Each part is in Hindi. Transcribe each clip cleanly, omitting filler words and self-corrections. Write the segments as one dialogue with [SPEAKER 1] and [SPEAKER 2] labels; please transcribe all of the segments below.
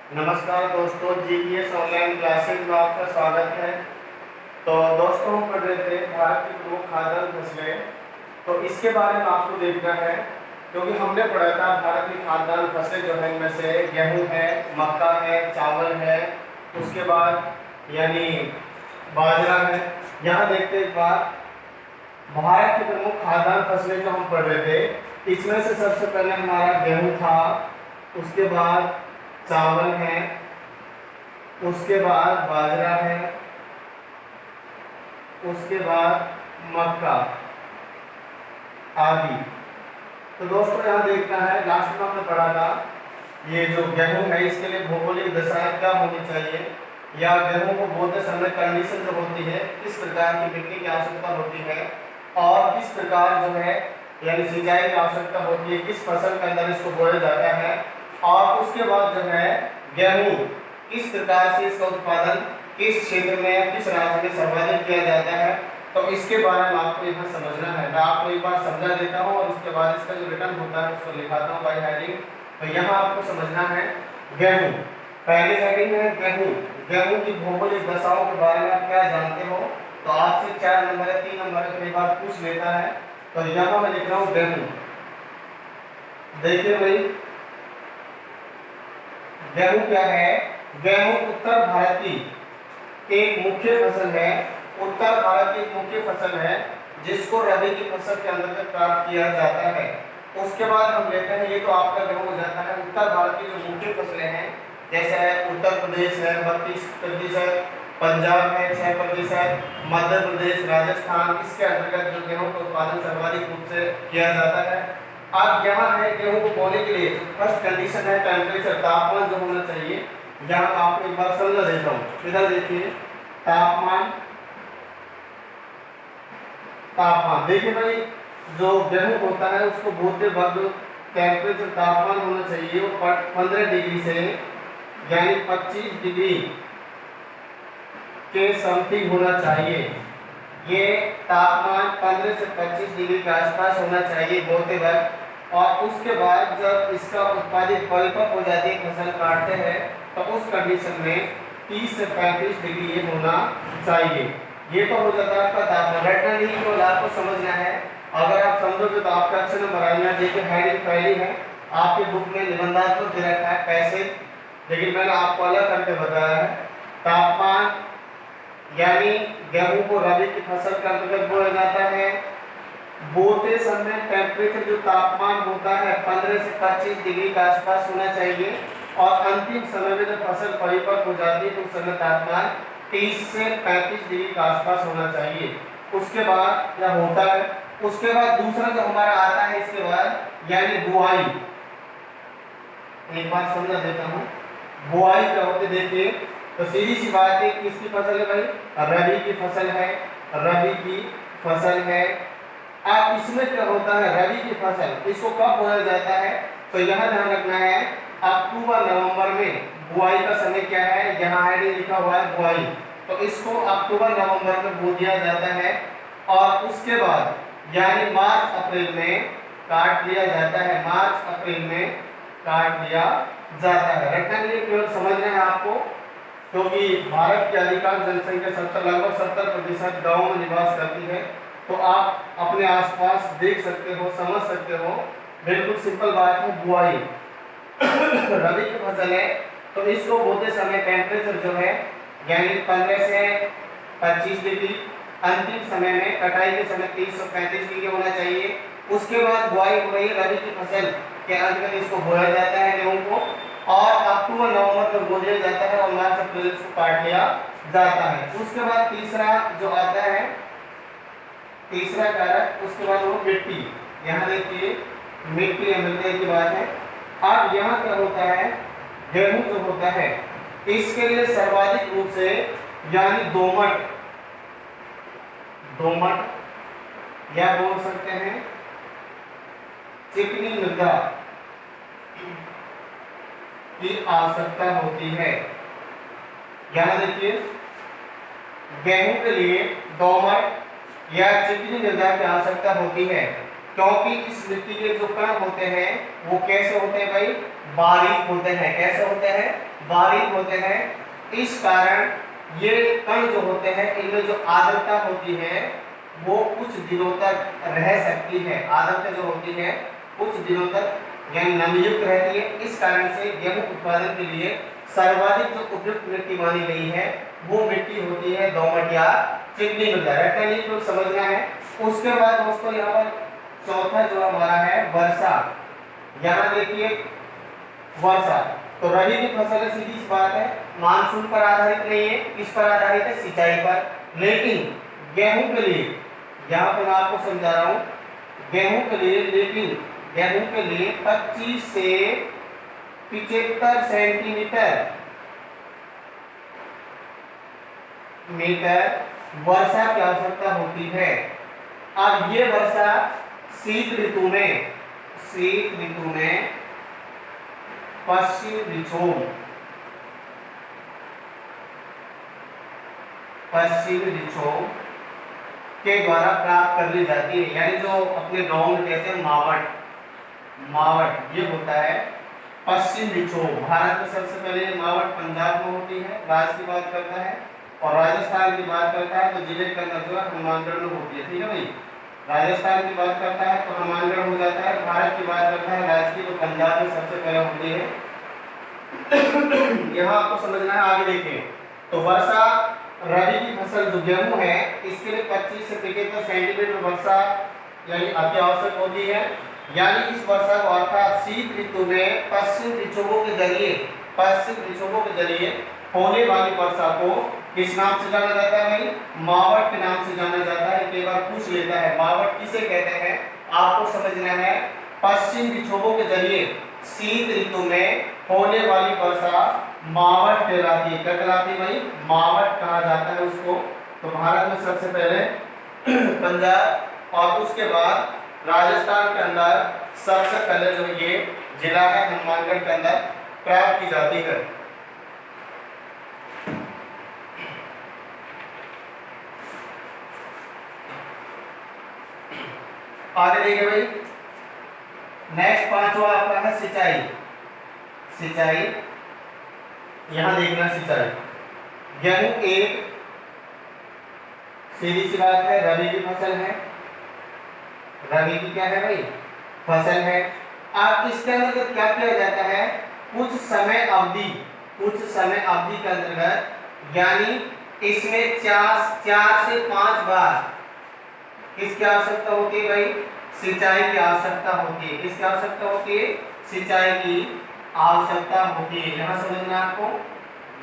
[SPEAKER 1] नमस्कार दोस्तों, जीपीएस ऑनलाइन क्लासेज में आपका स्वागत है। तो दोस्तों, हम पढ़ रहे थे भारत की प्रमुख खाद्यान्न फसलें। तो इसके बारे में आपको देखना है, क्योंकि हमने पढ़ा था भारत की खाद्यान्न फसलें जो है इनमें से गेहूं है, मक्का है, चावल है, उसके बाद यानी बाजरा है। यहाँ देखते एक बार भारत की प्रमुख खाद्यान्न फसलें जो हम पढ़ रहे थे, इसमें से सबसे पहले हमारा गेहूं था, उसके बाद चावल है, उसके बाद बाजरा है, उसके बाद मक्का आदि। तो दोस्तों यहाँ देखना है, लास्ट में हमने पढ़ा था ये जो गेहूं है इसके लिए भौगोलिक दशा क्या होनी चाहिए, या गेहूं को बोते समय कंडीशन जो होती है, किस प्रकार की मिट्टी की आवश्यकता होती है और किस प्रकार जो है यानी सिंचाई की आवश्यकता होती है, किस फसल के अंदर इसको बोया जाता है, और उसके बाद जो है गेहूं किस प्रकार से इसका उत्पादन किस क्षेत्र में किस राज्य में सर्वाधिक किया जाता है। तो इसके बारे में आपको यहाँ समझना है। मैं आपको एक बार समझा देता हूँ और उसके बाद इसका जो रिटर्न होता है उसको लिखाता हूँ बाय हेडिंग। तो यहाँ आपको समझना है गेहूं, पहली हेडिंग है गेहूं। गेहूं की भौगोलिक दशाओं के बारे में आप क्या जानते हो, तो आपसे 4 नंबर या 3 नंबर कई बार पूछ लेता है। तो यहाँ मैं लिख रहा हूँ गेहूं। देखिए भाई, गेहूं क्या है? गेहूं उत्तर भारत की एक मुख्य फसल है। उत्तर भारत की एक मुख्य फसल है जिसको रबी की फसल के अंतर्गत प्राप्त किया जाता है। उसके बाद हम लेते हैं, ये तो आपका गेहूं हो जाता है। उत्तर भारत की जो मुख्य फसलें हैं जैसे उत्तर प्रदेश है 32%, पंजाब है 6%, मध्य प्रदेश, राजस्थान, इसके अंतर्गत जो गेहूं का उत्पादन सर्वाधिक रूप से किया जाता है। अब यहाँ है गेहूं को बोने के लिए फर्स्ट कंडीशन है टेम्परेचर, तापमान जो होना चाहिए। यहाँ आपको एक बार समझा देता हूँ, इधर देखिए तापमान। तापमान देखिए भाई, जो गेहूं होता है उसको बोते वक्त जो टेम्परेचर तापमान होना चाहिए वो 15 डिग्री से यानी 25 डिग्री के समथिंग होना चाहिए। ये तापमान 15 से 25 डिग्री के आसपास होना चाहिए बोते वक्त। और उसके बाद जब इसका उत्पादित परिपक्व हो जाती है, फसल काटते हैं, तो उस कंडीशन में 30 से 35 डिग्री ये होना चाहिए। ये तो हो जाता है आपका तापमान। रटना नहीं, केवल आपको समझना है। अगर आप समझोगे तो आपका अच्छे नंबर आएगा। देखिए हेडिंग पहली है, आपकी बुक में निबंधात्मक दे रखा है पैसे, लेकिन मैंने आपको अलग करके बताया है। तापमान यानी गेहूं को रबी की फसल के अंतर्गत बोया जाता है। बोते समय टेम्परेचर जो तापमान होता है 15 से 25 डिग्री के आसपास होना चाहिए। और अंतिम समय में जब फसल परिपक्व हो जाती है तो उस समय तापमान 30 से 35 डिग्री के आसपास होना चाहिए। उसके बाद क्या होता है, उसके बाद दूसरा जो हमारा आता है इसके बाद यानी बुआई। एक बार समझा देता हूँ बुआई क्या होती है। देखिए तो सीधी सी बात है, किसकी फसल है भाई? रबी की फसल है। रबी की फसल है। अब इसमें क्या होता है, रबी की फसल इसको कब बोया जाता है? तो यहाँ ध्यान रखना है, अक्टूबर नवंबर में बुआई का समय क्या है, यहाँ हेडिंग लिखा हुआ है बुआई। तो इसको अक्टूबर नवंबर में बो दिया जाता है और उसके बाद यानी मार्च अप्रैल में काट लिया जाता है। मार्च अप्रैल में काट लिया जाता है। रखने के लिए केवल समझना है आपको, क्योंकि भारत की अधिकांश जनसंख्या लगभग 70% गाँव में निवास करती है। तो आप अपने आसपास देख सकते हो, समझ सकते हो, बिल्कुल सिंपल बात है बुआई। रबी की फसल है तो इसको बोते समय टेम्परेचर जो है यानी 15 से 25 डिग्री, अंतिम समय में कटाई के समय 30 से 35 डिग्री होना चाहिए। उसके बाद बुआई हो रही है रबी की फसल के अंतर्गत इसको बोया जाता है गेहूं को, और अक्टूबर नवंबर में बो दिया जाता है और मार्च अप्रैल से काट लिया जाता है। उसके बाद तीसरा जो आता है, तीसरा कारक, उसके बाद वो मिट्टी। यहाँ देखिए मिट्टी मिलने की बात है। अब यहाँ क्या होता है, गेहूं जो होता है इसके लिए सर्वाधिक रूप से यानी दोमट, दोमट या बोल सकते हैं चिकनी मृदा की आवश्यकता होती है। यहाँ देखिए गेहूं के लिए दोमट या चिकनी मृदा की आवश्यकता होती है। क्योंकि इस मिट्टी के जो कण होते हैं वो कैसे होते हैं भाई, बारीक होते हैं। कैसे होते हैं, बारीक होते हैं। इस कारण ये कण जो होते हैं इनमें जो आर्द्रता होती है वो कुछ दिनों तक रह सकती है। आर्द्रता जो होती है कुछ दिनों तक यानी नमीयुक्त रहती है। इस कारण से गेहूं उत्पादन के लिए सर्वाधिक जो उपयुक्त मिट्टी मानी गई है वो मिट्टी होती है दोमट या चिकनी मृदा। रटनी को समझना है। उसके बाद दोस्तों यहाँ पर चौथा जो हमारा है वर्षा। यहाँ देखिए वर्षा, तो रबी की फसल है, सीधी सी बात है, मानसून पर आधारित नहीं है। किस पर आधारित है, सिंचाई पर। लेकिन गेहूं के लिए, यहाँ पर मैं आपको समझा रहा हूँ, गेहूं के लिए, लेकिन गेहूं के लिए 25 से 75 सेंटीमीटर वर्षा की आवश्यकता होती है। अब ये वर्षा शीत ऋतु में पश्चिम विक्षोभ के द्वारा प्राप्त कर ली जाती है। यानी जो अपने गांव में कहते हैं मावट ये होता है पश्चिम विक्षोभ। भारत में सबसे पहले मावट पंजाब में होती है, राज्य की बात करता है, और राजस्थान की बात करता है तो जिले के अंदर जो है हनुमानगढ़ में होती है। ठीक है भाई, राजस्थान की बात करता है तो हनुमानगढ़ हो जाता है। भारत की बात करता है राज्य की तो पंजाब में सबसे पहले होती है। यहाँ आपको समझना है। आगे देखिए, तो वर्षा रबी की फसल जो गेहूं है इसके लिए 25 से 75 सेंटीमीटर वर्षा यानी अति आवश्यक होती है। यानी इस वर्षा को अर्थात शीत ऋतु में पश्चिम विक्षोभों के जरिए होने वाली वर्षा को किस नाम से जाना जाता है भाई, मावट के नाम से जाना जाता है। कई बार पूछ लेता है मावट किसे कहते हैं, आपको समझना है। पश्चिम विक्षोभों के जरिए शीत ऋतु में होने वाली वर्षा मावट कहलाती है। क्या कहलाती है भाई, मावट कहा जाता है उसको। तो भारत में सबसे पहले पंजाब और उसके बाद राजस्थान के अंदर सबसे पहले जो ये जिला है हनुमानगढ़ के अंदर प्राप्त की जाती है। आगे देखिए भाई, नेक्स्ट पांचवा आपका है सिंचाई। यहां देखना सिंचाई। गेहूं एक सीधी सी बात है रबी की फसल है। रबी की क्या है भाई, फसल है। अब इसके अंतर्गत क्या किया जाता है, कुछ समय अवधि के अंतर्गत यानी इसमें 4 से 5 बार किसकी आवश्यकता होती है भाई, सिंचाई की आवश्यकता होती है। किसकी आवश्यकता होती है, सिंचाई की आवश्यकता होती है। यहाँ समझना आपको,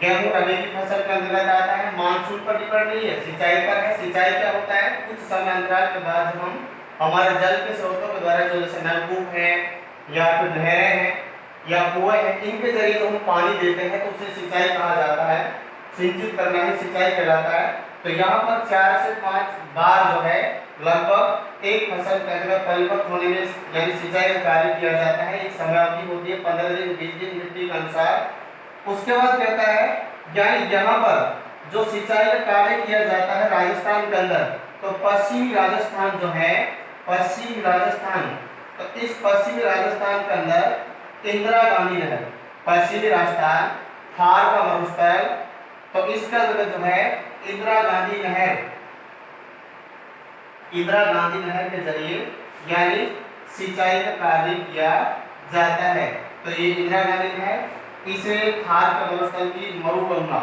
[SPEAKER 1] गेहूं रबी की फसल के अंतर्गत आता है, मानसून पर डिपेंड नहीं है, सिंचाई पर है। सिंचाई क्या होता है, कुछ समय अंतराल के बाद जब हम हमारे जल के स्रोतों के द्वारा जो जैसे नलकूप है या फिर नहरें हैं या कुएं हैं, इनके जरिए जो हम पानी देते हैं तो उसे सिंचाई कहा जाता है। सिंचित करना ही सिंचाई कहलाता है। तो यहाँ पर 4 से 5 बार जो है लगभग एक फसल के अंदर परिपक्व होने में यानी सिंचाई का कार्य किया जाता है। एक समयावधि होती है 15 दिन 20 दिन मिट्टी के अनुसार। उसके बाद कहता है यानी यहाँ पर जो सिंचाई का कार्य किया जाता है राजस्थान के अंदर, तो पश्चिमी राजस्थान जो है, पश्चिमी राजस्थान, तो इस पश्चिमी राजस्थान के अंदर इंदिरा गांधी नहर, पश्चिमी राजस्थान थार का मरुस्थल, तो इसका अंतर्गत जो है इंदिरा गांधी नहर के जरिए यानी सिंचाई का कार्य किया जाता है। तो ये इंदिरा गांधी नहर, इसे थार का मरुस्थल की मरुगंगा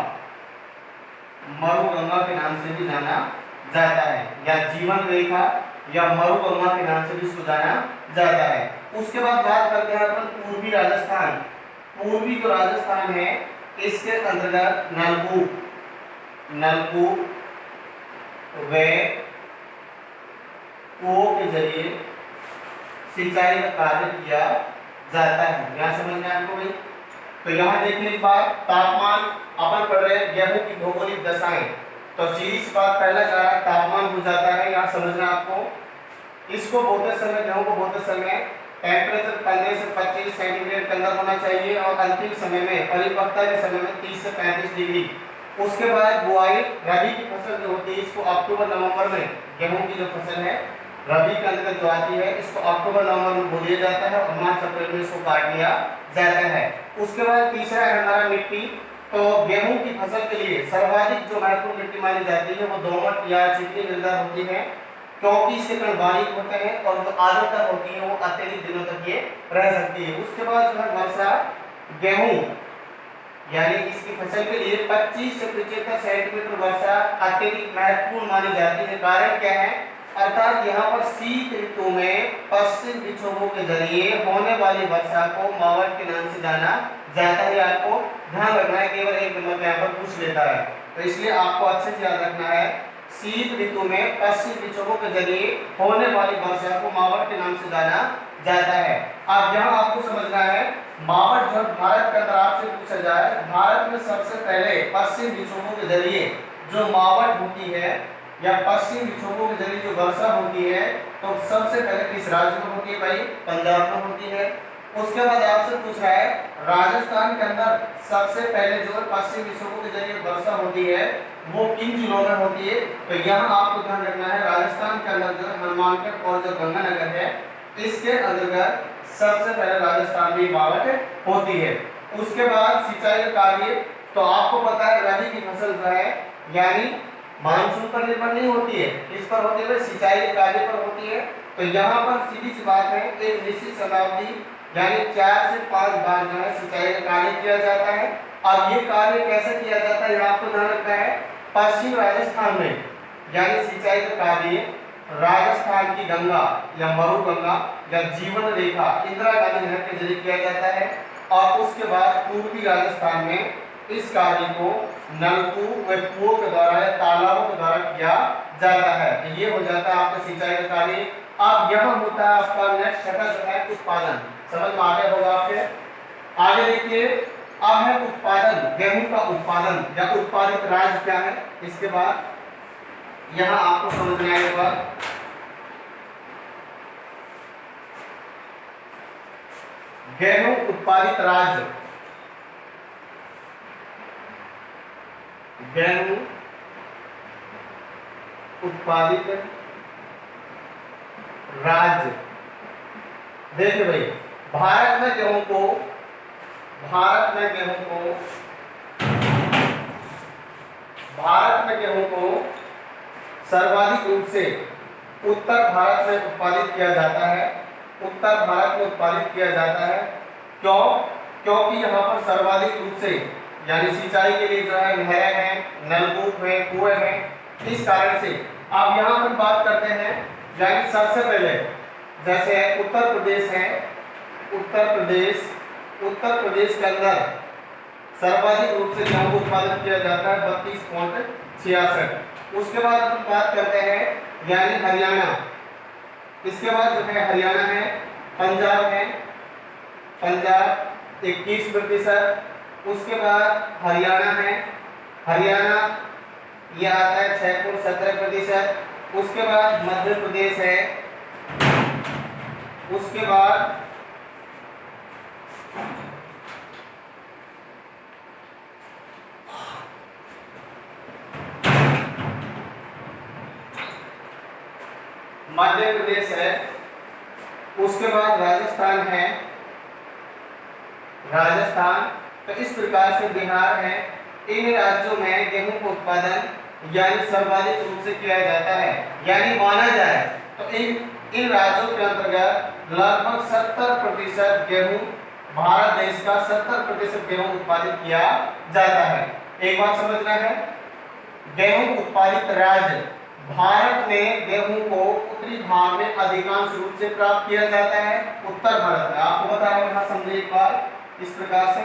[SPEAKER 1] के नाम से भी जाना जाता है, या जीवन रेखा या मरुगंगा के नाम से भी इसको जाना जाता है। उसके बाद बात करते हैं अपन पूर्वी राजस्थान। पूर्वी जो राजस्थान है इसके अंतर्गत नलकूप वे कुओं के जरिए सिंचाई का कार्य किया जाता है। यहाँ समझना आपको भाई। तो यहाँ देखने के बाद तापमान अपन पढ़ रहे हैं गेहूं की भौगोलिक दशाएं, तो सीधी सी बात पहला कारण तापमान हो जाता है। यहाँ समझना आपको, इसको बोते समय गेहूं को बोते समय टेम्परेचर 15 से 25 सेंटीग्रेड के अंदर होना चाहिए और अंतिम समय में परिपक्वता के समय में 30 से 35 डिग्री। उसके बाद बुआई, रबी की फसल जो होती है इसको अक्टूबर नवंबर में गेहूं की जो फसल है रबी के अंतर्गत जो आती है इसको अक्टूबर नवंबर में बो दिया जाता है और मार्च अप्रैल में इसको काट लिया जाता है। उसके बाद तीसरा है हमारा मिट्टी। तो गेहूं की फसल के लिए सर्वाधिक जो महत्वपूर्ण मिट्टी मानी जाती है वो दोमट या चिकनी मृदा होती है, क्योंकि इसके कण बारीक होते हैं और जो आर्द्रता होती है वो अत्यधिक दिनों तक ये रह सकती है। उसके बाद जो है वर्षा, गेहूं यानी इसकी फसल के लिए 25 से 75 सेंटीमीटर वर्षा अत्यधिक महत्वपूर्ण मानी जाती है। कारण क्या है, अर्थात यहाँ पर शीत ऋतु में पश्चिम विक्षोभों के जरिए होने वाली वर्षा को मावट के नाम से जाना जाता है। आपको ध्यान रखना है, केवल एक नंबर यहाँ पर पूछ लेता है, तो इसलिए आपको अच्छे से याद रखना है। शीत ऋतु में पश्चिम विक्षोभों के जरिए होने वाली वर्षा को मावट के नाम से जाना जाता है। अब यहाँ आपको समझना है मावट जो भारत के अंदर आपसे पूछा जाए, भारत में सबसे पहले पश्चिम विक्षोभों के जरिए जो मावट होती है या पश्चिम विक्षोभों के जरिए जो वर्षा होती है, तो सबसे पहले किस राज्य में होती है भाई? पंजाब में होती है। उसके बाद आपसे पूछ रहा है राजस्थान के अंदर सबसे पहले जो पश्चिम विक्षोभों के जरिए वर्षा होती है वो किन जिलों में होती है? तो यहाँ आपको ध्यान रखना है राजस्थान के अंदर जो हनुमानगढ़ और जो गंगानगर है इसके अंतर्गत सबसे पहले राजस्थान में मावट होती है। उसके बाद सिंचाई का कार्य, तो आपको पता है रबी की फसल जो है यानी मानसून पर निर्भर नहीं होती है, इस पर होती है सिंचाई के कार्य पर होती है। तो यहाँ पर सीधी सी बात है, एक निश्चित शताब्दी यानी 4 से 5 बार जो है सिंचाई का कार्य किया जाता है। अब ये कार्य कैसे किया जाता है, यहाँ आपको ध्यान रखना है। पश्चिम राजस्थान में यानी सिंचाई का कार्य राजस्थान की गंगा या मरुगंगा या जीवन रेखा इंदिरा गांधी नहर के जरिए किया जाता है, और उसके बाद पूर्वी राजस्थान में इस कार्य को नलकूप व कुओं के द्वारा या तालाबों के द्वारा किया जाता है। तो ये हो जाता है आपका सिंचाई का कार्य। अब यहाँ होता है आपका नेक्स्ट शब्द जो है उत्पादन, समझ में आ गया होगा आपके। आगे देखिए, अब है उत्पादन, गेहूं का उत्पादन या उत्पादित राज्य क्या है। इसके बाद यहाँ आपको समझ में आएगा गेहूं उत्पादित राज्य, गेहूं उत्पादित राज्य। देखिए भाई, भारत में गेहूं को सर्वाधिक रूप से उत्तर भारत में उत्पादित किया जाता है। उत्तर भारत में उत्पादित किया जाता है क्यों? क्योंकि यहाँ पर सर्वाधिक रूप से यानी सिंचाई के लिए जो है नहरें हैं, नलकूप है, कुएं हैं, इस कारण से। अब यहाँ पर बात करते हैं यानी सबसे पहले जैसे उत्तर प्रदेश है, उत्तर प्रदेश के अंदर सर्वाधिक रूप से गेहूं उत्पादन किया जाता है 32.66। उसके बाद हम बात करते हैं यानी हरियाणा, इसके बाद जो है हरियाणा है, पंजाब है, पंजाब 21%। उसके बाद हरियाणा है, हरियाणा ये आता है 6.17%। उसके बाद मध्य प्रदेश है, उसके बाद मध्य प्रदेश है, उसके बाद राजस्थान है, राजस्थान। तो इस प्रकार से बिहार है। इन राज्यों में गेहूं का उत्पादन यानी सर्वाधिक रूप से किया जाता है, यानी माना जाए तो इन राज्यों के अंतर्गत लगभग 70% गेहूं, भारत देश का 70% गेहूं उत्पादित किया जाता है। एक बात समझना है, गेहूं उत्पादित राज्य भारत में गेहूं को उत्तरी भाग में अधिकांश रूप से प्राप्त किया जाता है। उत्तर भारत में आपको बता रहा हूं, यहाँ समझिए एक बार इस प्रकार से।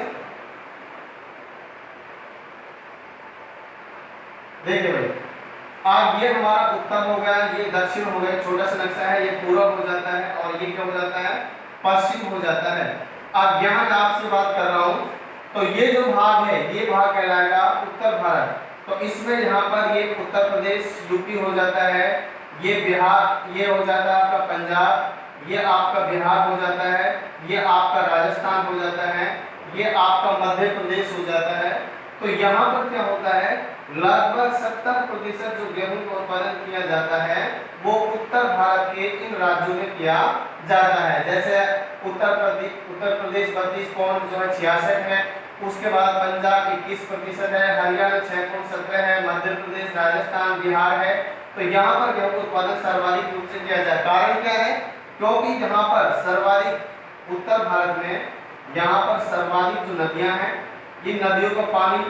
[SPEAKER 1] देखिए भाई, अब ये हमारा उत्तर हो गया, ये दक्षिण हो गया, छोटा सा नक्शा है, ये पूरब हो जाता है और ये क्या हो जाता है, पश्चिम हो जाता है। अब यहाँ आपसे बात कर रहा हूँ, तो ये जो भाग है ये भाग कहलाएगा उत्तर भारत। तो इसमें यहाँ पर ये उत्तर प्रदेश यूपी हो जाता है, ये बिहार, ये हो जाता है आपका पंजाब, ये आपका बिहार हो जाता है, ये आपका राजस्थान हो जाता है, ये आपका मध्य प्रदेश हो जाता है, तो यहाँ पर क्या होता है, लगभग 70% जो गेहूं का उत्पादन किया जाता है वो उत्तर भारत के इन राज्यों में किया जाता है। जैसे उत्तर प्रदेश 32.66 है, उसके बाद पंजाब 21% है, हरियाणा 6.17 है, मध्य प्रदेश, राजस्थान, बिहार है। तो यहाँ पर गेहूं का उत्पादन सर्वाधिक रूप से किया जाए। कारण क्या है, क्योंकि यहाँ पर सर्वाधिक उत्तर भारत में यहाँ पर सर्वाधिक जो नदियां हैं, इन नदियों का पानी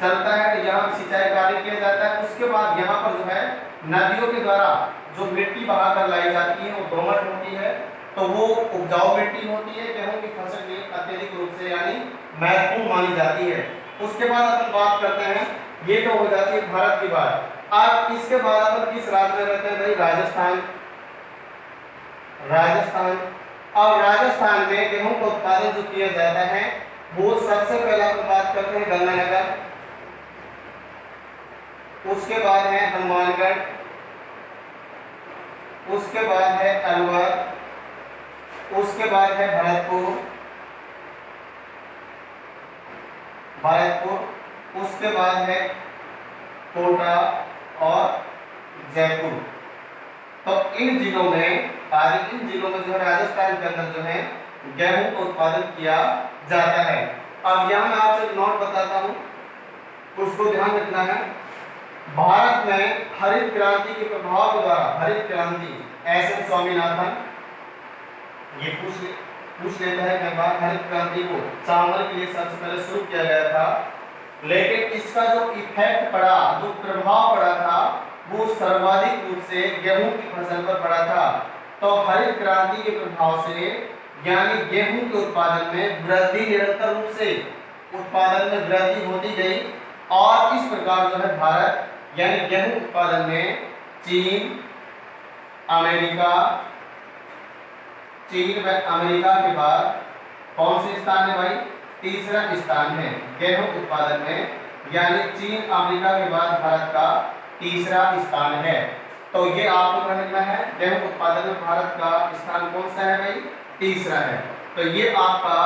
[SPEAKER 1] चलता है, तो यहाँ सिंचाई कार्य किया जाता है। उसके बाद यहाँ पर जो है नदियों के द्वारा जो मिट्टी बहाकर लाई जाती है वो दोमट होती है, तो वो उपजाऊ मिट्टी होती है, गेहूं की फसल के लिए अत्यधिक रूप से यानी महत्वपूर्ण मानी जाती है। उसके बाद अपन बात करते हैं, ये तो हो जाती है भारत की बात। अब इसके बाद अपन किस राज्य में रहते हैं भाई, राजस्थान। राजस्थान, और राजस्थान में गेहूं का उत्पादन जो किया जाता है वो सबसे पहले अपन बात करते हैं गंगानगर, उसके बाद है हनुमानगढ़, उसके बाद है अलवर, उसके बाद है भरतपुर, उसके बाद है कोटा और जयपुर। तो इन जिलों में जो है राजस्थान के अंदर जो है गेहूं का उत्पादन किया जाता है। अब यहाँ मैं आपसे नोट बताता हूँ, उसको ध्यान रखना है। भारत में हरित क्रांति के प्रभाव के द्वारा, हरित क्रांति एस एन स्वामीनाथन ये पूछ लेता है कई बार, हरित क्रांति को चावल के लिए सबसे पहले शुरू किया गया था, लेकिन इसका जो इफेक्ट पड़ा, जो प्रभाव पड़ा था वो सर्वाधिक रूप से गेहूं की फसल पर पड़ा था। तो हरित क्रांति के प्रभाव से यानी गेहूं के उत्पादन में वृद्धि, निरंतर रूप से उत्पादन में वृद्धि होती गई, और इस प्रकार जो है भारत यानी गेहूं उत्पादन में चीन व अमेरिका के बाद कौन से स्थान है भाई, तीसरा स्थान है गेहूं उत्पादन में, यानी चीन अमेरिका के बाद भारत का तीसरा स्थान है। तो ये आपको समझना है, गेहूं उत्पादन में भारत का स्थान कौन सा है भाई, तीसरा है। तो ये आपका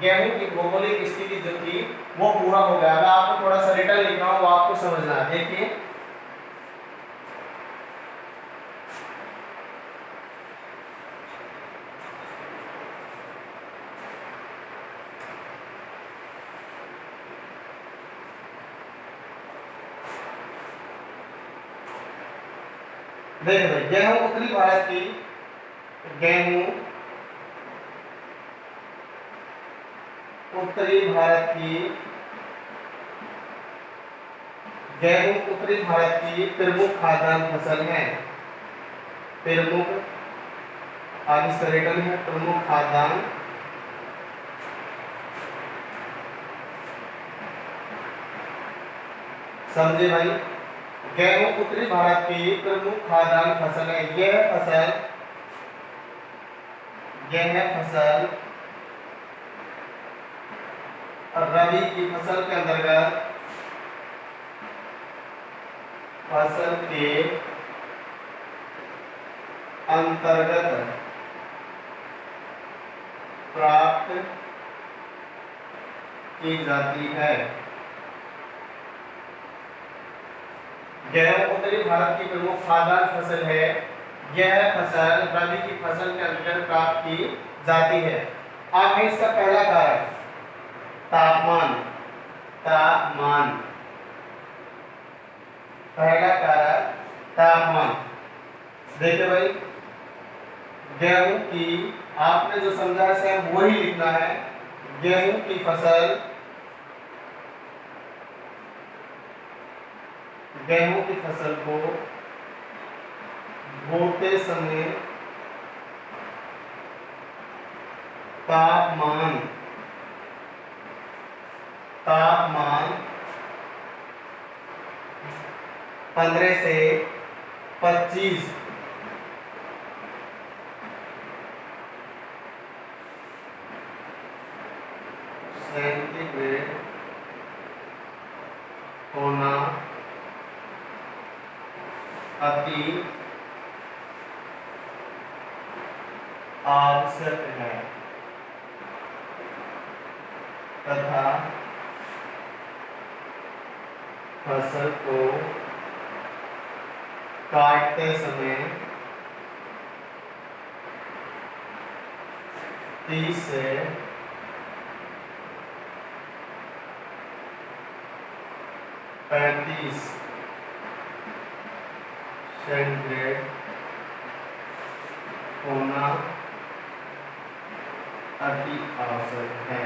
[SPEAKER 1] गेहूं की भौगोलिक स्थिति जो थी वो पूरा हो गया। मैं आपको थोड़ा सा रिटर्न लिख रहा हूं, वो आपको समझना है। देखिए देखिए गेहूं उत्तरी भारत की गेहूं उत्तरी भारत की प्रमुख खाद्यान्न फसल है। प्रमुख, आगे इसका रिटर्न है, प्रमुख खाद्यान्न समझे भाई। गेहूं उत्तरी भारत की प्रमुख खाद्यान्न फसल है। यह फसल रबी की फसल के अंतर्गत प्राप्त की जाती है। गेहूं उत्तरी भारत की प्रमुख खाद्यान्न फसल है। यह फसल रबी की फसल के अंतर्गत प्राप्त की जाती है। अब है इसका पहला कारक तापमान। पहला कारक तापमान। देखिए भाई, गेहूं की आपने जो समझा है सेम वही लिखना है। गेहूं की फसल को बोते समय तापमान 15 से 25 सेंटीग्रेड होना अति आवश्यक है तथा फसल को काटते समय 30 से 35 सेंटीग्रेड होना अति आवश्यक है।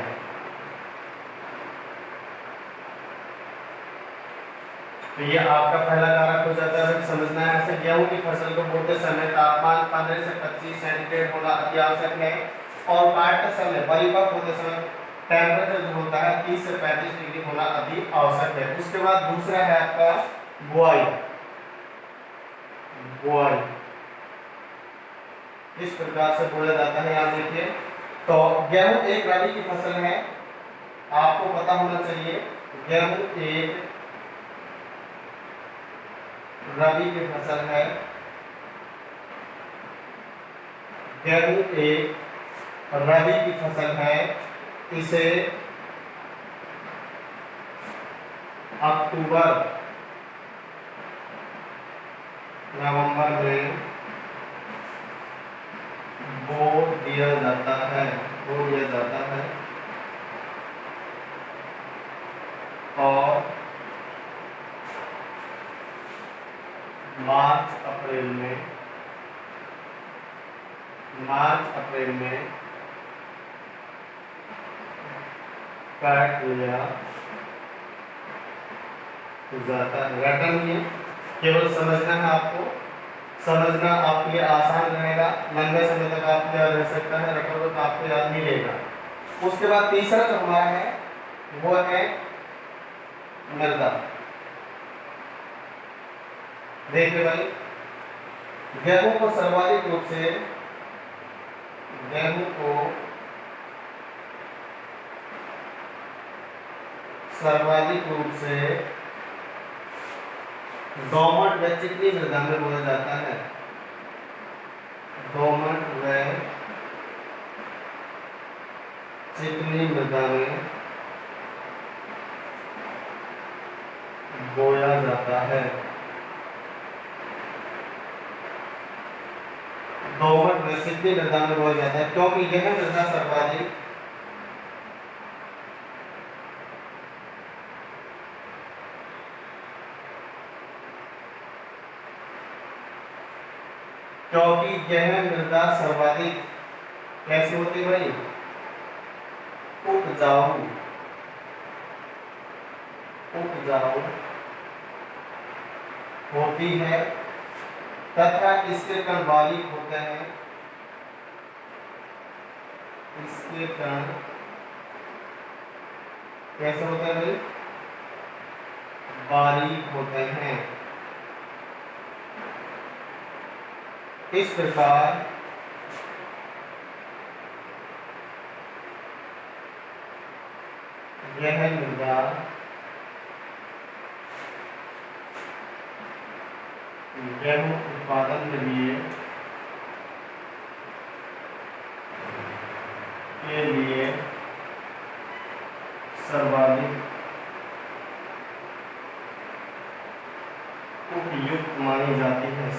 [SPEAKER 1] तो ये आपका पहला कारक हो जाता है। समझना है ऐसे गेहूं की फसल को बोते समय तापमान 15 से 25 सेंटीग्रेड होना अति आवश्यक है और काटते समय परिपक्व होते समय टेम्परेचर जो होता है 30 से 35 डिग्री होना अति आवश्यक है। उसके बाद दूसरा है आपका बुआई। बुआई इस प्रकार से बोला जाता है, यहाँ देखिए। तो गेहूं एक रबी की फसल है, आपको पता होना चाहिए। गेहूं एक रबी की फसल है। गेहूं एक रबी की फसल है। इसे अक्टूबर नवंबर में बो दिया जाता है। और मार्च अप्रैल में काट लिया जाता है। रटन ही है, केवल समझना है आपको। समझना आपके लिए आसान रहेगा, लंबे समय तक आपको याद रह सकता है। रटोगे तो आपको याद नहीं रहेगा। उसके बाद तीसरा जो हमारा है वो है मृदा। देखिए भाई, गेहूं को सर्वाधिक रूप से दोमट व चिकनी मृदा में बोया जाता है। दोमट व चिकनी मृदा में बोया जाता है। दोमट व चिकनी मृदा में बोया जाता है क्योंकि यह मृदा सर्वाधिक कैसे होती है भाई? उपजाऊ होती है तथा इसके कण बारीक होते हैं। इसके कण कैसे होते हैं भाई? बारीक होते हैं। इस प्रकार यह मृदा गेहूं उत्पादन के लिए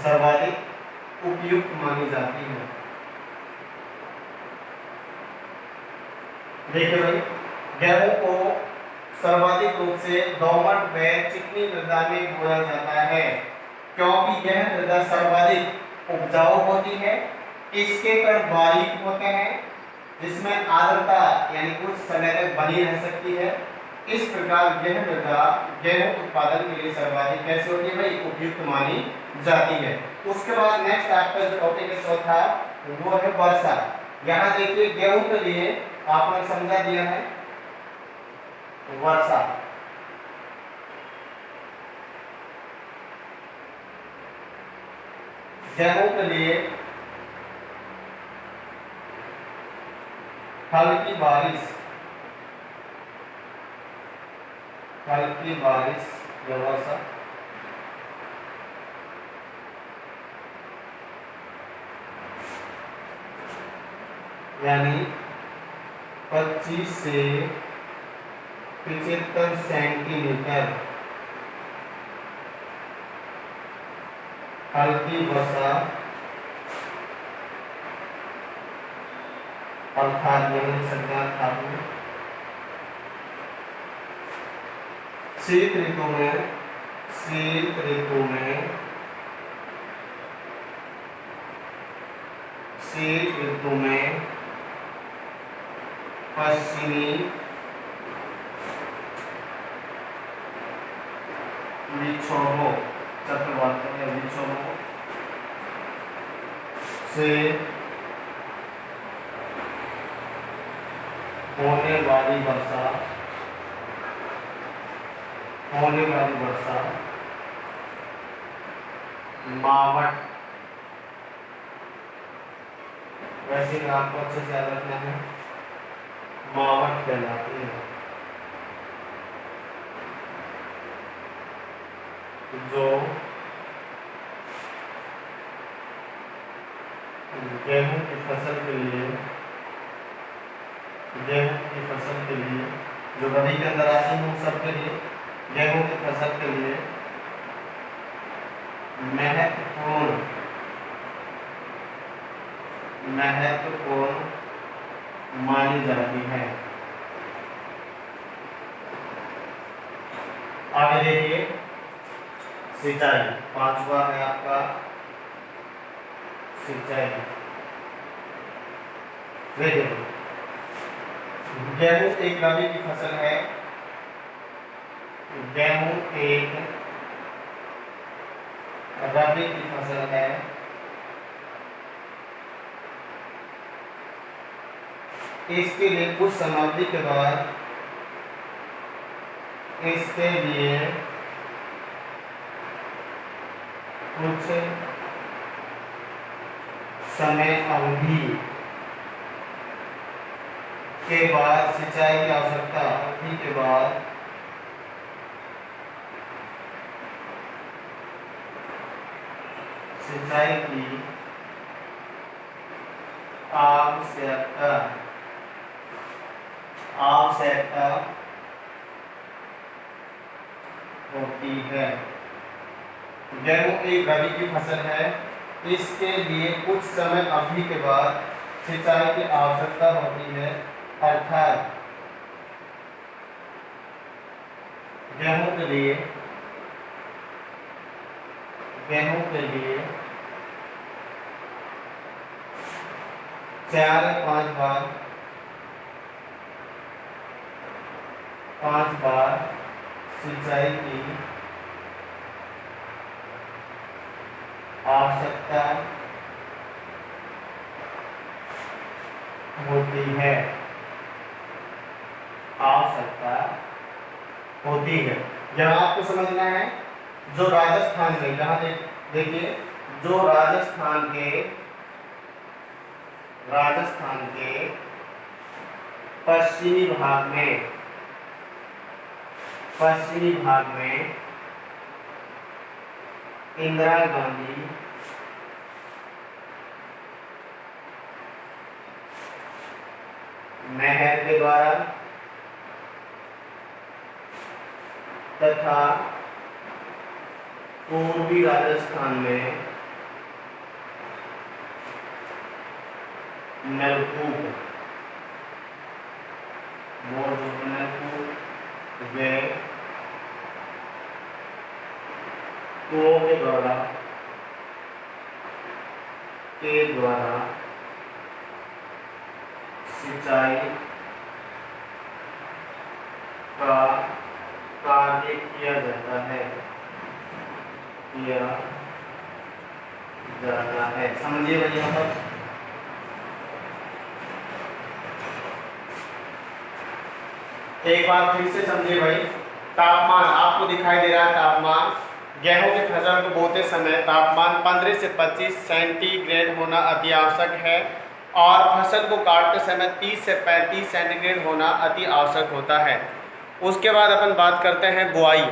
[SPEAKER 1] सर्वाधिक उपयुक्त मानी जाती है। देखिए भाई, गेहूं को सर्वाधिक रूप से दोमट व चिकनी मृदा में बोया जाता है क्योंकि यह मृदा सर्वाधिक उपजाऊ होती है। इसके कण बारीक होते हैं जिसमें आर्द्रता यानी कुछ समय तक बनी रह सकती है। इस प्रकार यह मृदा गेहूं उत्पादन के लिए सर्वाधिक कैसे होती है भाई? उपयुक्त मानी जाती है। उसके बाद नेक्स्ट आपका जो टॉपिक है चौथा, वो है वर्षा। यहाँ देखिए, गेहूं के लिए आपने समझा दिया है वर्षा। गेहूं के लिए हल्की बारिश या वर्षा यानी 25 से 75 सेंटीमीटर हल्की वर्षा अर्थात यमन संज्ञा धातु शीत ऋतु में शीत ऋतु में शीत ऋतु में पश्चिमी विक्षोभों चक्रवात या विक्षोभों से होने वाली वर्षा मावट, वैसे ही आपको अच्छे से याद रखना है, मावट कहलाती है। जो गेहूं की फसल के लिए जो रबी के अंदर आती है, सबके लिए गेहूं की फसल के लिए महत्वपूर्ण मानी जाती है। आगे देखिए सिंचाई, पांचवा है आपका सिंचाई। देखिए गेहूं एक रबी की फसल है। गेहूं एक रबी की फसल है। इसके लिए कुछ समाप्ति के बाद इसके लिए कुछ समय अवधि के बाद सिंचाई की आवश्यकता अवधि के बाद सिंचाई की आवश्यकता होती है। गेहूं एक रबी की फसल है। इसके लिए कुछ समय अवधि के बाद सिंचाई की आवश्यकता होती है, अर्थात गेहूं के लिए 4 या 5 बार सिंचाई की आवश्यकता होती है। यहाँ आपको समझना है, जो राजस्थान में, यहाँ देखिए, जो राजस्थान के पश्चिमी भाग में इंदिरा गांधी नहर के द्वारा तथा पूर्वी राजस्थान में नलकूप वे कुओं के द्वारा सिंचाई का कार्य किया जाता है। समझिए भाई, यहाँ पर एक बार फिर से समझिए भाई। तापमान आपको दिखाई दे रहा है। तापमान गेहूं की फसल को बोते समय तापमान 15 से 25 सेंटीग्रेड होना अति आवश्यक है और फसल को काटते समय 30 से 35 सेंटीग्रेड होना अति आवश्यक होता है। उसके बाद अपन बात करते हैं बुआई।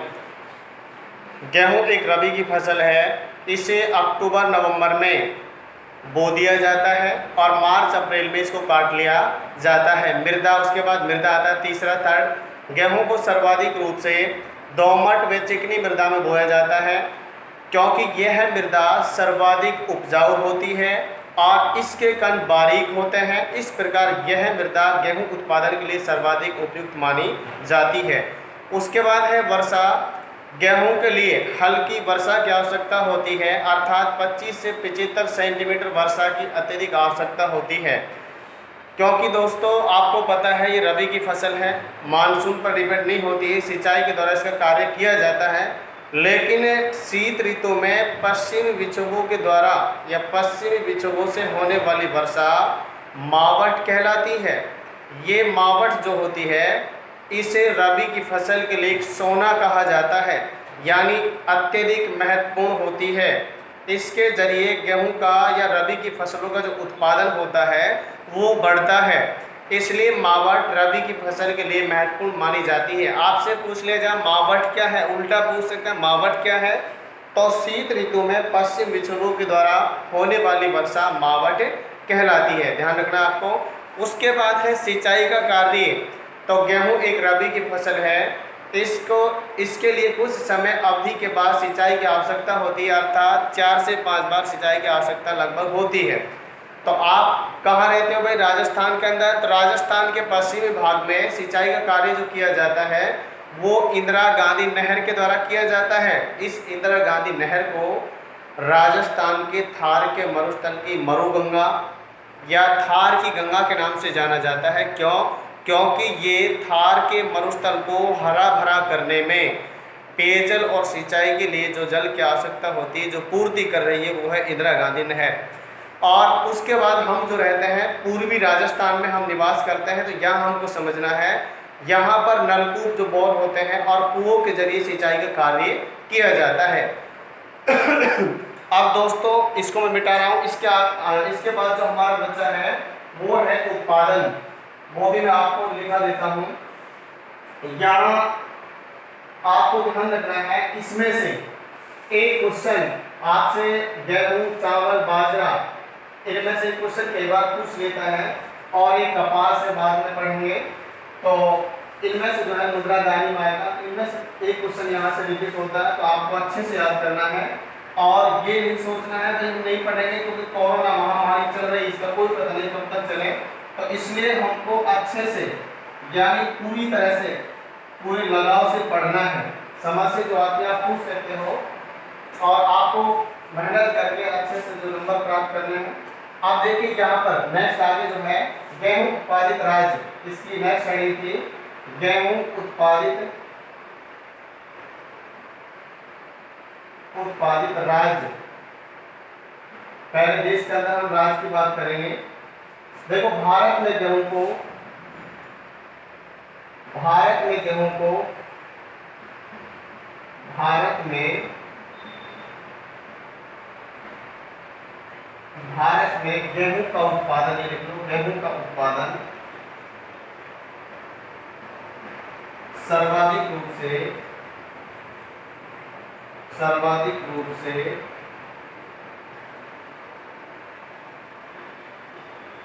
[SPEAKER 1] गेहूं एक रबी की फसल है। इसे अक्टूबर नवंबर में बो दिया जाता है और मार्च अप्रैल में इसको काट लिया जाता है। मृदा, उसके बाद मृदा आता है तीसरा थर्ड। गेहूं को सर्वाधिक रूप से दोमट व चिकनी मृदा में बोया जाता है। क्योंकि यह मृदा सर्वाधिक उपजाऊ होती है और इसके कण बारीक होते हैं। इस प्रकार यह मृदा गेहूं उत्पादन के लिए सर्वाधिक उपयुक्त मानी जाती है। उसके बाद है वर्षा। गेहूं के लिए हल्की वर्षा की आवश्यकता होती है, अर्थात 25 से 75 सेंटीमीटर वर्षा की अत्यधिक आवश्यकता होती है। क्योंकि दोस्तों आपको पता है ये रबी की फसल है, मानसून पर डिपेंड नहीं होती है, सिंचाई के द्वारा इसका कार्य किया जाता है। लेकिन शीत ऋतु में पश्चिमी विक्षोभों के द्वारा या पश्चिमी विक्षोभों से होने वाली वर्षा मावट कहलाती है। ये मावट जो होती है इसे रबी की फसल के लिए सोना कहा जाता है, यानी अत्यधिक महत्वपूर्ण होती है। इसके जरिए गेहूं का या रबी की फसलों का जो उत्पादन होता है वो बढ़ता है, इसलिए मावट रबी की फसल के लिए महत्वपूर्ण मानी जाती है। आपसे पूछ लिया जाए मावट क्या है, उल्टा पूछ सकते हैं मावट क्या है, तो शीत ऋतु में पश्चिम विक्षोभों के द्वारा होने वाली वर्षा मावट कहलाती है, ध्यान रखना आपको। उसके बाद है सिंचाई का कार्य। तो गेहूं एक रबी की फसल है, इसके लिए कुछ समय अवधि के बाद सिंचाई की आवश्यकता होती है, अर्थात 4 से 5 बार सिंचाई की आवश्यकता लगभग होती है। तो आप कहाँ रहते हो भाई, राजस्थान के अंदर। तो राजस्थान के पश्चिमी भाग में सिंचाई का कार्य जो किया जाता है वो इंदिरा गांधी नहर के द्वारा किया जाता है। इस इंदिरा गांधी नहर को राजस्थान के थार के मरुस्थल की मरुगंगा या थार की गंगा के नाम से जाना जाता है। क्योंकि ये थार के मरुस्थल को हरा भरा करने में पेयजल और सिंचाई के लिए जो जल की आवश्यकता होती है, जो पूर्ति कर रही है, वो है इंदिरा गांधी नहर। और उसके बाद हम जो रहते हैं पूर्वी राजस्थान में हम निवास करते हैं, तो यहाँ हमको समझना है यहाँ पर नलकूप जो बोर होते हैं और कुओं के जरिए सिंचाई का कार्य किया जाता है। अब दोस्तों इसको मैं मिटा रहा हूँ। इसके बाद जो हमारा बच्चा है वो है उत्पादन, वो भी मैं आपको लिखा देता हूँ। यहाँ आपको ध्यान रखना है, इसमें से एक क्वेश्चन आपसे गेहूं, चावल, बाजरा, इनमें से क्वेश्चन कई बार पूछ लेता है, और ये कपास से बाद में पढ़ेंगे। तो इनमें से जो है मुद्रा दानी आएगा, इनमें से एक क्वेश्चन यहाँ से रिपीट होता है, तो आपको अच्छे से याद करना है। और ये नहीं सोचना है कि हम नहीं पढ़ेंगे क्योंकि कोरोना महामारी चल रही है, इसका कोई पता नहीं कब तक चले। तो इसलिए हमको अच्छे से यानी पूरी तरह से पूरे लगाव से पढ़ना है। समझ से जो आती है आप पूछ सकते हो, और आपको मेहनत करके अच्छे से जो नंबर प्राप्त करने हैं। आप देखिए यहाँ पर नेक्स्ट आगे जो है गेहूं उत्पादित राज्य, इसकी नेक्स्ट हेडिंग थी गेहूं उत्पादित राज्य। पहले देश के अंदर हम राज्य की बात करेंगे। देखो भारत में गेहूं को भारत में गेहूं का उत्पादन, ये लिख लो, गेहूं का उत्पादन सर्वाधिक रूप से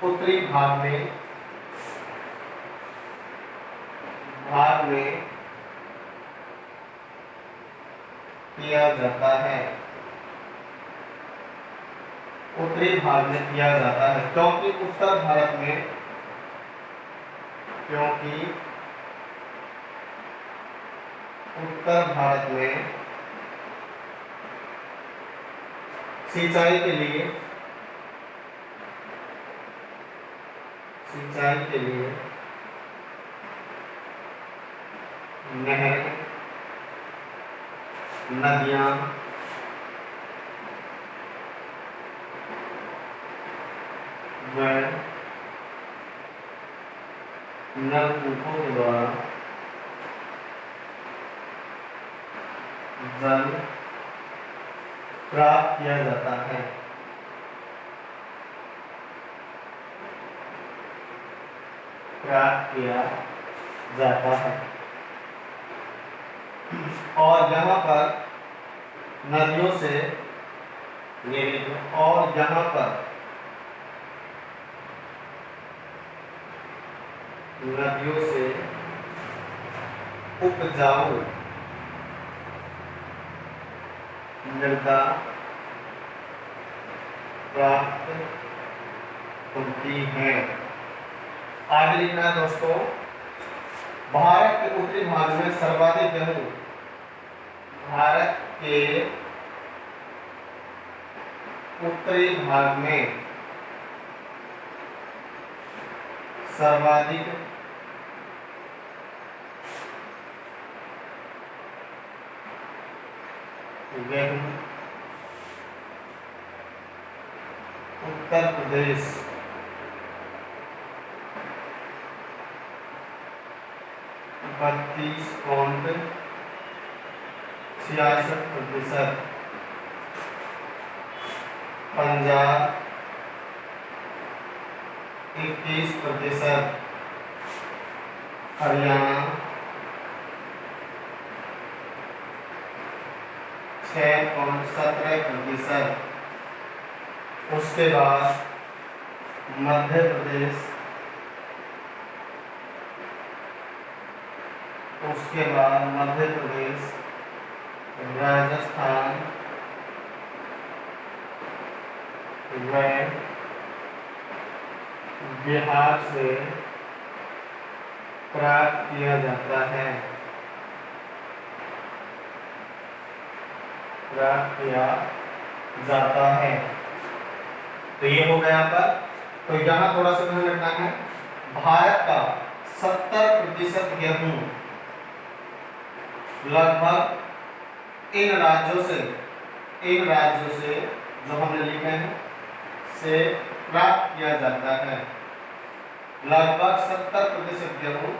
[SPEAKER 1] उत्तरी भाग में किया जाता है। उत्तरी भाग में किया जाता है क्योंकि उत्तर भारत में सिंचाई के लिए नहर, नदियां, नलकूपों के द्वारा जल प्राप्त किया जाता है। और यहाँ पर नदियों से उपजाऊ मृदा प्राप्त होती है। आगे लिखना है दोस्तों, भारत के उत्तरी भाग में सर्वाधिक गेहूं, भारत के उत्तरी भाग में सर्वाधिक गेहूं उत्तर प्रदेश, 32.66%, पंजाब 21%, हरियाणा 6.17%, उसके बाद मध्य प्रदेश, उसके बाद मध्य प्रदेश, राजस्थान व बिहार से प्राप्त किया जाता है, प्राप्त किया जाता है। तो ये हो गया पर। तो यहाँ थोड़ा सा ध्यान रखना है, भारत का 70% गेहूं लगभग इन राज्यों से जो हमने लिखे हैं से प्राप्त किया जाता है। लगभग 70% गेहूं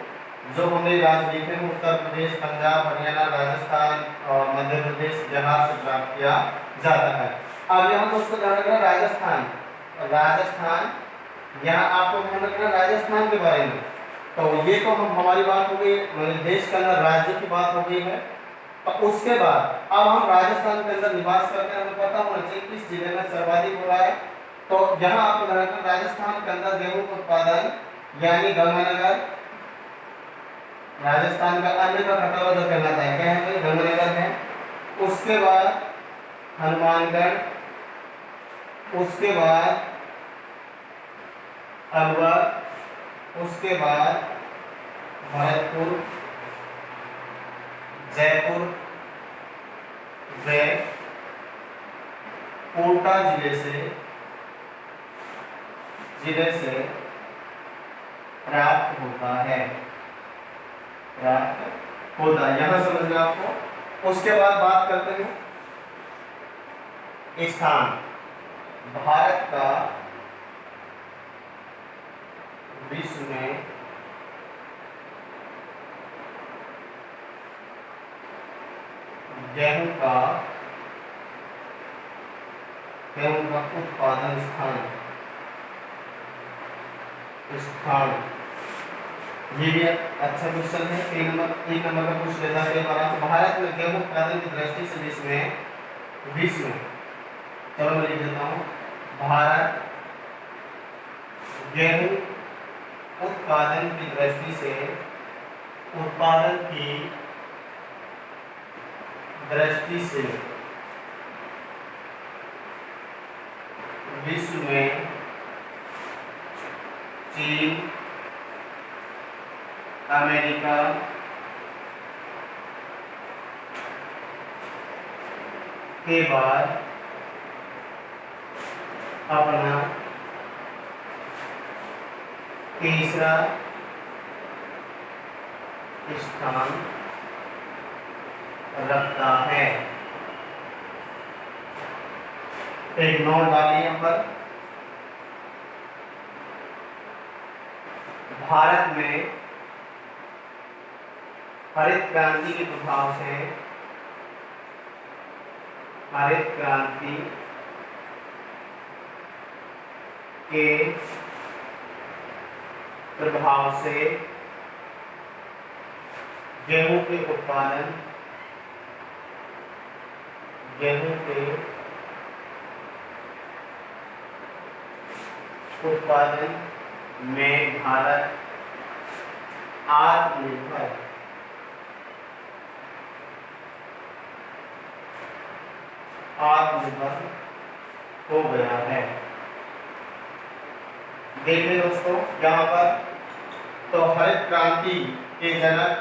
[SPEAKER 1] जो हमने राज्य लिखे हैं, उत्तर प्रदेश, पंजाब, हरियाणा, राजस्थान और मध्य प्रदेश, बिहार से प्राप्त किया जाता है। अब यहाँ दोस्तों ध्यान रखना राजस्थान, यहाँ आपको ध्यान रखना राजस्थान के बारे में। तो ये तो हमारी बात हो गई, मतलब देश के अंदर राज्य की बात हो गई है। तो उसके बाद अब हम राजस्थान के अंदर निवास करते हैं, हमें पता होना चाहिए किस जिले में सर्वाधिक हो रहा है। तो यहाँ आपको ध्यान रखना राजस्थान के अंदर गेहूं का उत्पादन यानी गंगानगर, राजस्थान का अन्य का खटावा जो कहलाता है, क्या है गंगानगर है। उसके बाद हनुमानगढ़, उसके बाद अलवर, उसके बाद भरतपुर, जयपुर व कोटा जिले से प्राप्त होता है, प्राप्त होता है। यहां समझना आपको। उसके बाद बात करते हैं स्थान, भारत का विश्व में गेहूं का उत्पादन स्थान, ये भी अच्छा क्वेश्चन है। एक नंबर का पूछ लेता है भारत में गेहूं उत्पादन की दृष्टि से विश्व में, चलो मैं लिख देता हूँ, भारत गेहूं उत्पादन की दृष्टि से, उत्पादन की दृष्टि से विश्व में चीन, अमेरिका, के बाद अपना तीसरा स्थान रखता है। एक नोट डालिए यहाँ पर, भारत में हरित क्रांति के प्रभाव से, हरित क्रांति के प्रभाव से गेहूं के उत्पादन में भारत आत्मनिर्भर हो गया है। देखिए दोस्तों यहाँ पर तो हरित क्रांति के जनक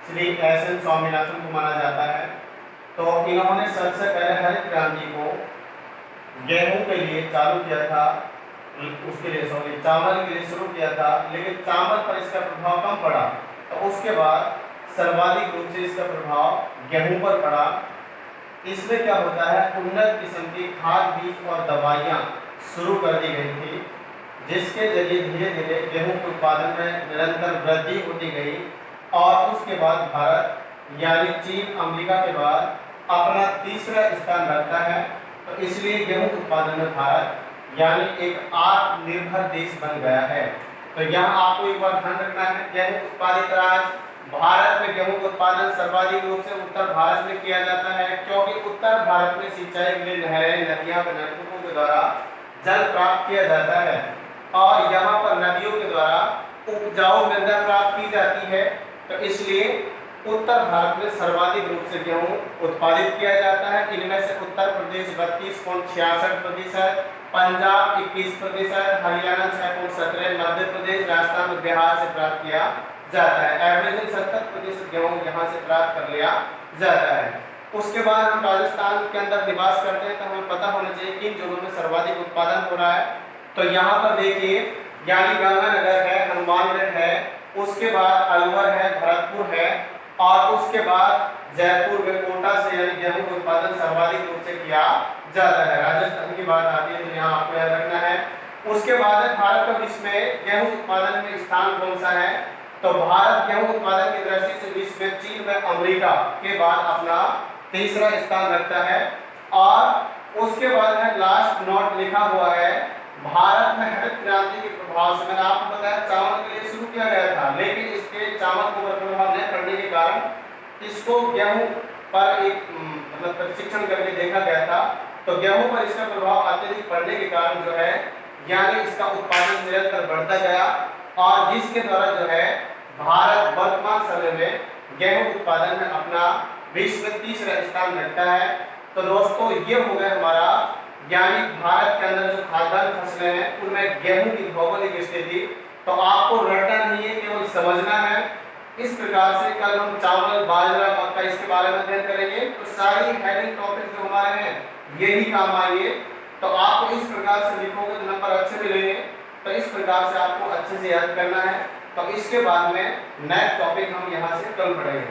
[SPEAKER 1] श्री एस एन स्वामीनाथन को माना जाता है। तो इन्होंने सबसे पहले हरित क्रांति को गेहूं के लिए चालू किया था, उसके लिए सॉरी चावल के लिए शुरू किया था, लेकिन चावल पर इसका प्रभाव कम पड़ा। तो उसके बाद सर्वाधिक रूप से इसका प्रभाव गेहूं पर पड़ा। इसमें क्या होता है, उन्नत किस्म की खाद, बीज और दवाइयाँ शुरू कर दी गई थी, जिसके जरिए धीरे धीरे गेहूं के उत्पादन में निरंतर वृद्धि होती गई। और उसके बाद भारत यानी चीन अमेरिका के बाद अपना तीसरा स्थान रखता है। तो इसलिए गेहूं उत्पादन में भारत यानी एक आत्मनिर्भर देश बन गया है। तो यहाँ आपको एक बार ध्यान रखना है, गेहूं उत्पादित राज्य भारत में गेहूं का उत्पादन सर्वाधिक रूप से उत्तर भारत में किया जाता है, क्योंकि उत्तर भारत में सिंचाई के लिए नहरें, नदियां, नलकूपों के द्वारा जल प्राप्त किया जाता है और यहाँ पर नदियों के द्वारा उपजाऊ मृदा प्राप्त की जाती है। तो इसलिए उत्तर भारत में सर्वाधिक रूप से गेहूं उत्पादित किया जाता है। इनमें से उत्तर प्रदेश 32.66%, पंजाब 21%, हरियाणा 6.17%, मध्य प्रदेश, राजस्थान और बिहार से प्राप्त किया जाता है। एवरेज 70% गेहूं यहाँ से प्राप्त कर लिया जाता है। उसके बाद हम राजस्थान के अंदर निवास करते हैं, तो हमें पता होना चाहिए किन जगहों में सर्वाधिक उत्पादन हो रहा है। तो यहाँ पर देखिए यानी गंगानगर है, हनुमानगढ़ है, उसके बाद अलवर है, भरतपुर है और उसके बाद जयपुर में कोटा से यानी गेहूं का उत्पादन सर्वाधिक रूप से किया जाता है। राजस्थान की बात आती है तो यहाँ आपको याद रखना है। उसके बाद भारत का विश्व में गेहूं उत्पादन में स्थान कौन सा है, तो भारत गेहूं उत्पादन की दृष्टि से विश्व में चीन व अमेरिका के बाद अपना तीसरा स्थान रखता है। और उसके बाद है लास्ट नोट लिखा हुआ है, भारत में हरित क्रांति के प्रभाव से, मैंने आपको बताया चावल के लिए शुरू किया गया था, लेकिन इसके चावल को प्रभाव नहीं पड़ने के कारण इसको गेहूं पर एक मतलब प्रशिक्षण करके देखा गया था। तो गेहूं पर इसका प्रभाव अत्यधिक पड़ने के कारण जो है यानी इसका उत्पादन निरंतर बढ़ता गया और जिसके द्वारा जो है भारत वर्तमान समय में गेहूं उत्पादन में अपना विश्व में तीसरा स्थान रखता है। तो दोस्तों ये हो गया हमारा यानी भारत के अंदर जो खाद्यान्न फसलें हैं उनमें गेहूं की भौगोलिक स्थिति। तो आपको रटना नहीं है, केवल समझना है। इस प्रकार से कल हम चावल, बाजरा, मक्का इसके बारे में अध्ययन करेंगे। तो सारी हेडिंग टॉपिक जो हमारे हैं यही काम आएंगे। तो आपको इस प्रकार से लिखोगे तो नंबर अच्छे मिलेंगे। तो इस प्रकार से आपको अच्छे से याद करना है। तो इसके बाद में नेक्स्ट टॉपिक हम यहाँ से कल पढ़ेंगे।